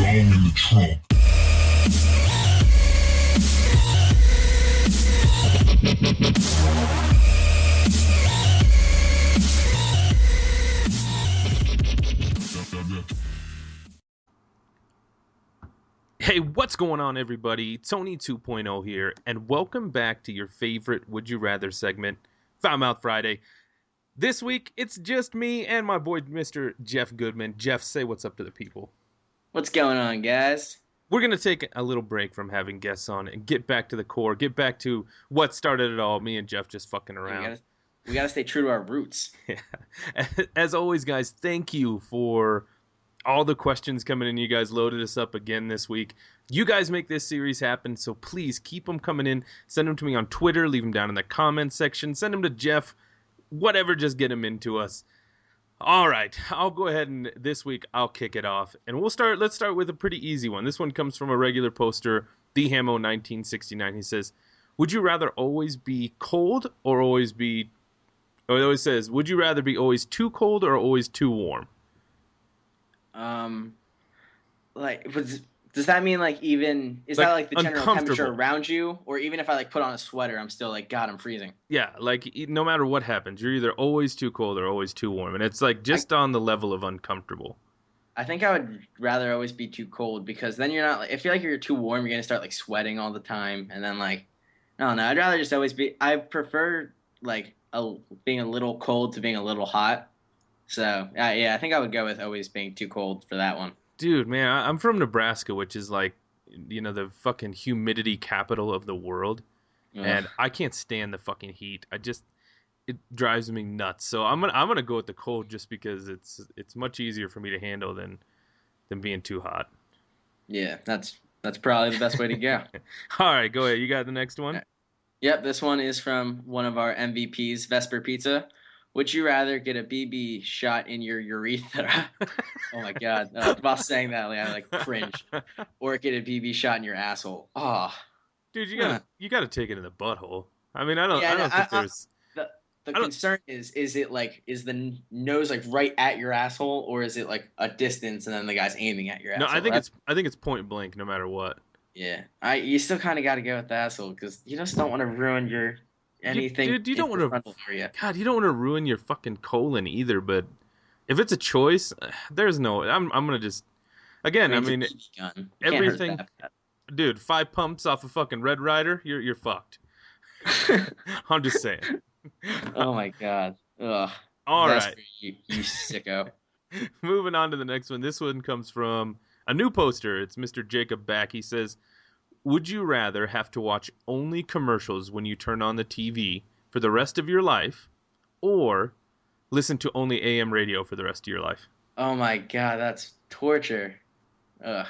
Down in the trunk. Hey, what's going on, everybody? Tony 2.0 here, and welcome back to your favorite Would You Rather segment, Foul Mouth Friday. This week, it's just me and my boy, Mr. Jeff Goodman. Jeff, say what's up to the people. What's going on, guys? We're going to take a little break from having guests on and get back to the core, get back to what started it all, me and Jeff just fucking around. We gotta stay true to our roots. Yeah. As always, guys, thank you for all the questions coming in. You guys loaded us up again this week. You guys make this series happen, so please keep them coming in. Send them to me on Twitter. Leave them down in the comments section. Send them to Jeff. Whatever, just get them into us. All right, I'll go ahead and this week I'll kick it off, and let's start with a pretty easy one. This one comes from a regular poster, thehamo1969. He says, "Would you rather always be cold or always be?" Or it always says, "Would you rather be always too cold or always too warm?" Does that mean is that like the general temperature uncomfortable around you, or even if I like put on a sweater, I'm still like, God, I'm freezing? Yeah, like no matter what happens, you're either always too cold or always too warm, and it's like just on the level of uncomfortable. I think I would rather always be too cold, because then you're not like, I feel like if you're too warm, you're gonna start like sweating all the time, and then like, I don't know. I'd rather just always be. I prefer like being a little cold to being a little hot. So yeah, I think I would go with always being too cold for that one. Dude, man, I'm from Nebraska, which is like, the fucking humidity capital of the world, Ugh. and I can't stand the fucking heat. It drives me nuts. So I'm gonna go with the cold just because it's much easier for me to handle than being too hot. Yeah, that's probably the best way to go. All right, go ahead. You got the next one? Yep, this one is from one of our MVPs, Vesper Pizza. Would you rather get a BB shot in your urethra? Oh my God! While saying that, I like cringe. Or get a BB shot in your asshole. Oh, dude, you gotta take it in the butthole. I mean, I don't think there's. The concern is the nose like right at your asshole, or is it like a distance and then the guy's aiming at your asshole? No, I think it's point blank no matter what. Yeah, you still kind of got to go with the asshole, because you just don't want to ruin your anything. Dude, you don't want to. God, you don't want to ruin your fucking colon either. But if it's a choice, there's no. I'm gonna just. Again, I mean, everything. Dude, 5 pumps off a fucking Red Ryder, you're fucked. I'm just saying. Oh my God. Ugh. All right. You sicko. Moving on to the next one. This one comes from a new poster. It's Mr. Jacob Back. He says, "Would you rather have to watch only commercials when you turn on the TV for the rest of your life, or listen to only AM radio for the rest of your life?" Oh my God, that's torture. Ugh.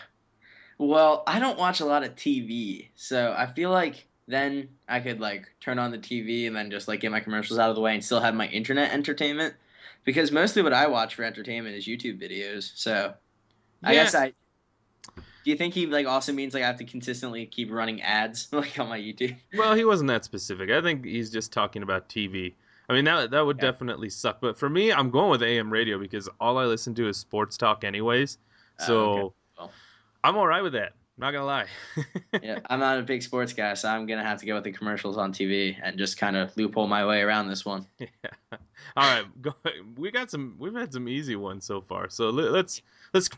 Well, I don't watch a lot of TV, so I feel like then I could like turn on the TV and then just like get my commercials out of the way and still have my internet entertainment, because mostly what I watch for entertainment is YouTube videos. So I guess do you think he like also means like I have to consistently keep running ads like on my YouTube? Well, he wasn't that specific. I think he's just talking about TV. I mean, that would definitely suck. But for me, I'm going with AM radio because all I listen to is sports talk anyways. So Okay. Well, I'm all right with that. Not going to lie. yeah, I'm not a big sports guy, so I'm going to have to go with the commercials on TV and just kind of loophole my way around this one. Yeah. All right. We've had some easy ones so far. So let's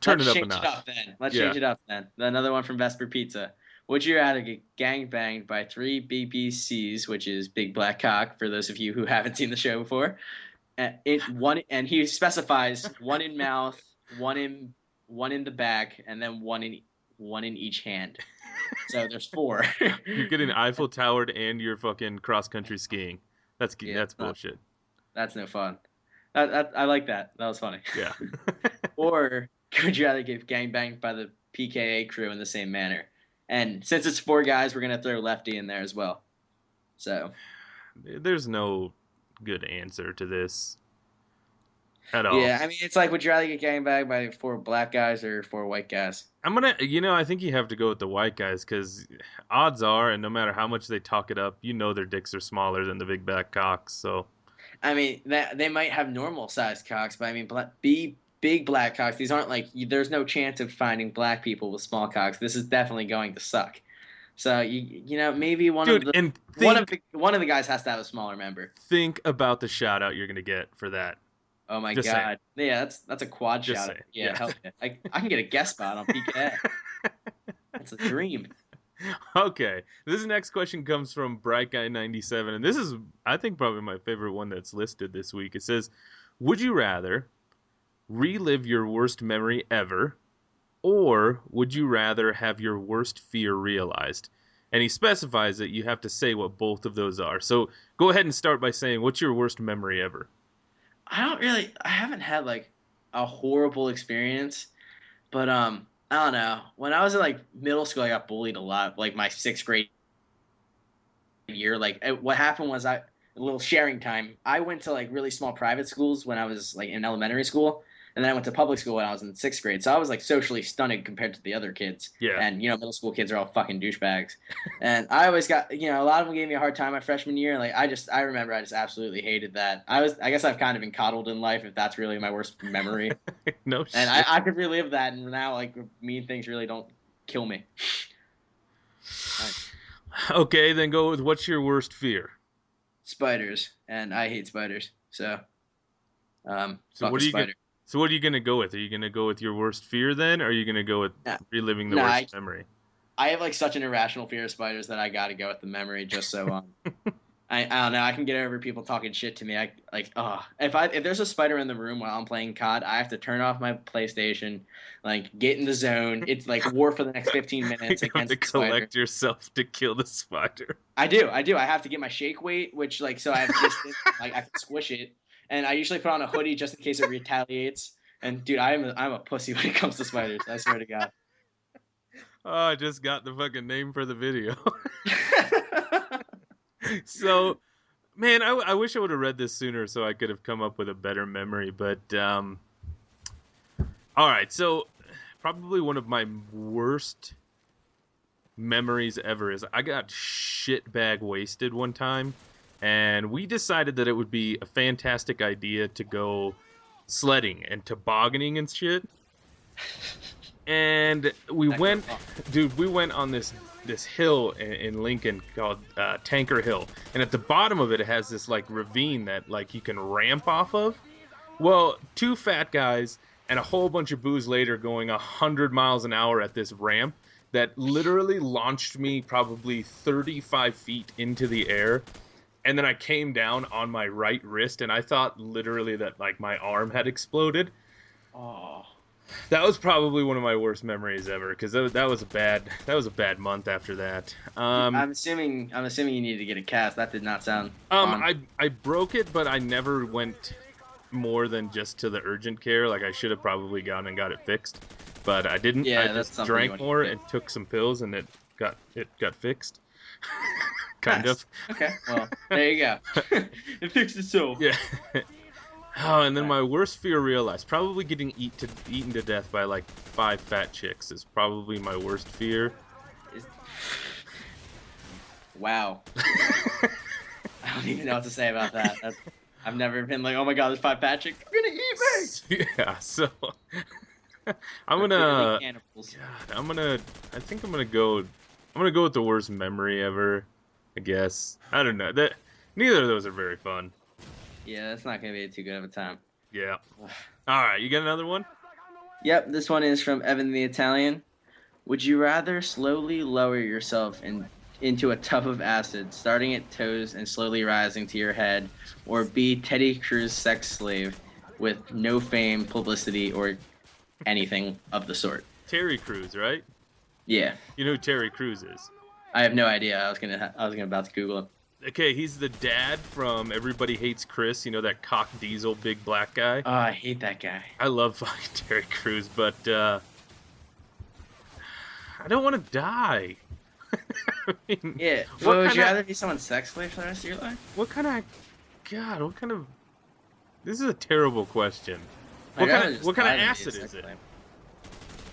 turn it up a notch. Let's change it up then. Another one from Vesper Pizza. Would you rather get gangbanged by 3 BBCs, which is Big Black Cock, for those of you who haven't seen the show before? And he specifies one in mouth, one in the back, and then one in each hand. So there's 4. You're getting Eiffel Towered and you're fucking cross country skiing. That's bullshit. That's no fun. I like that. That was funny. Yeah. Or could you rather get gangbanged by the PKA crew in the same manner? And since it's 4 guys, we're gonna throw Lefty in there as well. So there's no good answer to this at all. Yeah, I mean, it's like, would you rather get gangbanged by 4 black guys or 4 white guys? I think you have to go with the white guys, because odds are, and no matter how much they talk it up, their dicks are smaller than the big back cocks. So, I mean, they might have normal sized cocks, but I mean, big black cocks. These aren't like there's no chance of finding black people with small cocks. This is definitely going to suck. So you know maybe Dude, and one of the guys has to have a smaller member. think about the shout out you're gonna get for that. Oh my Just saying. god. Yeah, that's a quad Just shout out. saying. Yeah, Yeah. hell yeah. I can get a guest spot on PK. That's a dream. Okay. This next question comes from Bright Guy 97, and this is, I think, probably my favorite one that's listed this week. It says, "Would you rather relive your worst memory ever, or would you rather have your worst fear realized?" And he specifies that you have to say what both of those are. So go ahead and start by saying, what's your worst memory ever? I haven't had like a horrible experience, but I don't know. When I was in like middle school, I got bullied a lot. Like my sixth grade year, like what happened was a little sharing time. I went to like really small private schools when I was like in elementary school, and then I went to public school when I was in sixth grade. So I was like socially stunted compared to the other kids. Yeah. And you know, middle school kids are all fucking douchebags. And I always got, you know, a lot of them gave me a hard time my freshman year. And like I remember I just absolutely hated that. I guess I've kind of been coddled in life if that's really my worst memory. No shit. And I could relive that, and now like mean things really don't kill me. Okay, then go with what's your worst fear? Spiders, and I hate spiders. So, So fuck what a are you spider. so what are you gonna go with? Are you gonna go with your worst fear then, or are you gonna go with Nah, reliving the nah, worst memory? I have like such an irrational fear of spiders that I got to go with the memory just so I don't know. I can get over people talking shit to me. I like, if there's a spider in the room while I'm playing COD, I have to turn off my PlayStation, like get in the zone. It's like war for the next 15 minutes You have against to the spider. collect yourself to kill the spider. I do. I have to get my shake weight, which like so I have distance, like I can squish it, and I usually put on a hoodie just in case it retaliates. And dude, I'm a pussy when it comes to spiders. I swear to God. Oh, I just got the fucking name for the video. So, man, I wish I would have read this sooner so I could have come up with a better memory. But, all right. So, probably one of my worst memories ever is I got shitbag wasted one time. And we decided that it would be a fantastic idea to go sledding and tobogganing and shit. And we went, dude, we went on this hill in Lincoln called Tanker Hill, and at the bottom of it, it has this like ravine that like you can ramp off of. Well, two fat guys and a whole bunch of booze later going 100 miles an hour at this ramp that literally launched me probably 35 feet into the air. And then I came down on my right wrist, and I thought literally that like my arm had exploded. Oh. That was probably one of my worst memories ever, because that was a bad month after that. I'm assuming you needed to get a cast. That did not sound fun. I broke it, but I never went more than just to the urgent care. Like I should have probably gone and got it fixed, but I didn't. Yeah, I that's just something you drank want to more do. and took some pills, and it got fixed. Kind Nice. of. Okay, well, there you go. It fixed itself. Yeah. Oh, and then my worst fear realized. Probably getting eaten to death by like 5 fat chicks is probably my worst fear. Wow. I don't even know what to say about that. I've never been like, oh my god, there's 5 fat chicks. They're gonna eat me. Yeah, so I'm They're gonna cannibals. I think I'm gonna go with the worst memory ever, I guess. I don't know. Neither of those are very fun. Yeah, that's not gonna be too good of a time. Yeah. All right, you got another one? Yep, this one is from Evan the Italian. Would you rather slowly lower yourself into a tub of acid, starting at toes and slowly rising to your head, or be Teddy Cruz's sex slave with no fame, publicity, or anything of the sort? Terry Crews, right? Yeah, You know who Terry Crews is? I have no idea. I was gonna about to Google him. Okay, he's the dad from Everybody Hates Chris. You know that cock diesel big black guy? Oh, I hate that guy. I love fucking Terry Crews, but I don't want to die. I mean, Yeah. what Well, would you kinda- rather be someone's sex slave for the rest of your life? What kind of God? What kind of? This is a terrible question. I'd What rather kind of just what kind die of than be a acid sex is it? slave.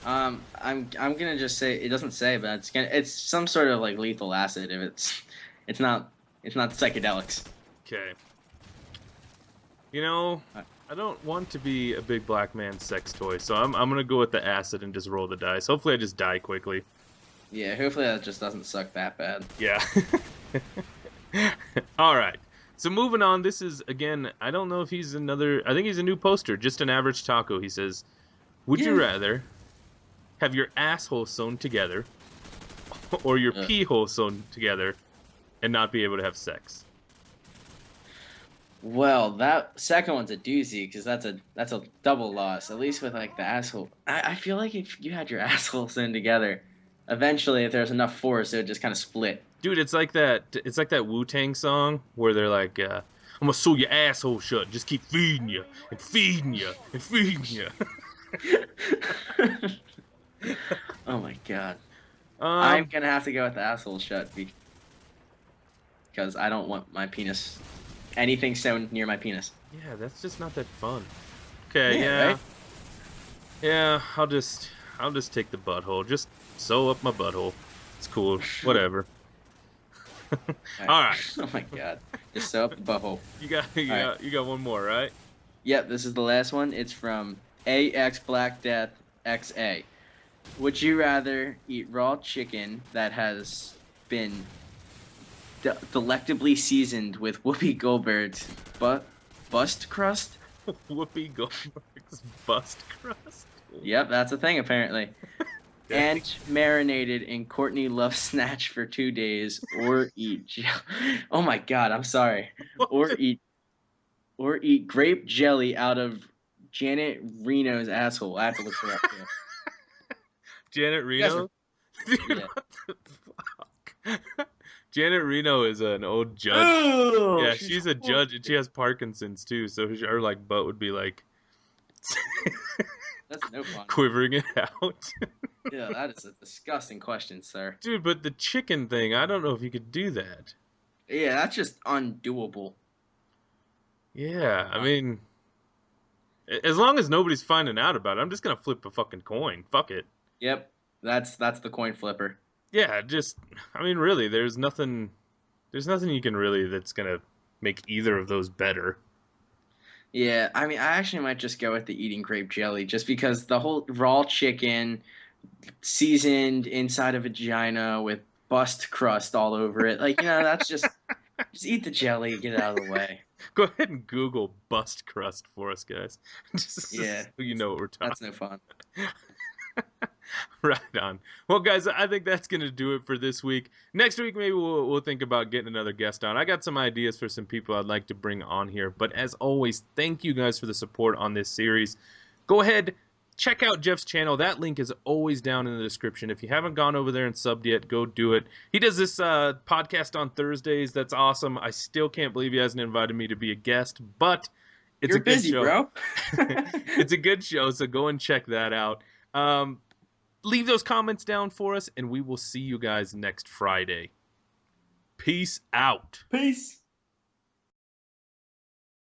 I'm gonna just say it doesn't say, but it's some sort of like lethal acid. If it's not psychedelics. Okay. You know, I don't want to be a big black man's sex toy, so I'm gonna go with the acid and just roll the dice. Hopefully, I just die quickly. Yeah, hopefully that just doesn't suck that bad. Yeah. All right. So moving on, this is again. I don't know if he's another. I think he's a new poster. Just an average taco. He says, "Would you Yeah. rather have your asshole sewn together or your Ugh. pee hole sewn together and not be able to have sex?" Well, that second one's a doozy because that's a double loss. At least with like the asshole, I feel like if you had your assholes in together, eventually if there's enough force, it would just kind of split. Dude, it's like that. It's like that Wu-Tang song where they're like, "I'm gonna sew your asshole shut. Just keep feeding you and feeding you and feeding you." Oh my god, I'm um, gonna have to go with the asshole shut because I don't want my penis, anything sewn near my penis. yeah, that's just not that fun. Okay, Yeah, yeah, right. yeah. I'll just take the butthole. Just sew up my butthole. It's cool. Whatever. All right. Oh my god, just sew up the butthole. All right. You got one more, right? Yep, this is the last one. It's from AX Black Death XA. Would you rather eat raw chicken that has been delectably seasoned with Whoopi Goldberg's bust crust? Whoopi Goldberg's bust crust. Yep, that's a thing apparently. Okay. And marinated in Courtney Love Snatch for 2 days, or eat. Oh my god, I'm sorry. Or eat grape jelly out of Janet Reno's asshole. I have to look for that too. Janet You guys are Reno? Dude, yeah. what the fuck? Janet Reno is an old judge. Oh, Yeah, she's she's a judge and she has Parkinson's too, so her like butt would be like that's no fun. quivering it out. Yeah, that is a disgusting question, sir. Dude, but the chicken thing, I don't know if you could do that. Yeah, that's just undoable. Yeah, I mean, as long as nobody's finding out about it, I'm just gonna flip a fucking coin. Fuck it. Yep, that's the coin flipper. Yeah, just, I mean, really, there's nothing you can really that's gonna make either of those better. Yeah, I mean, I actually might just go with the eating grape jelly, just because the whole raw chicken seasoned inside a vagina with bust crust all over it, like that's just eat the jelly, get it out of the way. Go ahead and Google bust crust for us, guys. Just so Yeah, you know what we're talking. that's no fun. Right on. Well, guys, I think that's gonna do it for this week. Next week, maybe we'll think about getting another guest on. I got some ideas for some people I'd like to bring on here. But as always, thank you guys for the support on this series. Go ahead, check out Jeff's channel. That link is always down in the description. If you haven't gone over there and subbed yet, go do it. He does this podcast on Thursdays. That's awesome. I still can't believe he hasn't invited me to be a guest, but it's You're a good busy, show. bro. It's a good show, so go and check that out. Leave those comments down for us, and we will see you guys next Friday. Peace out. Peace.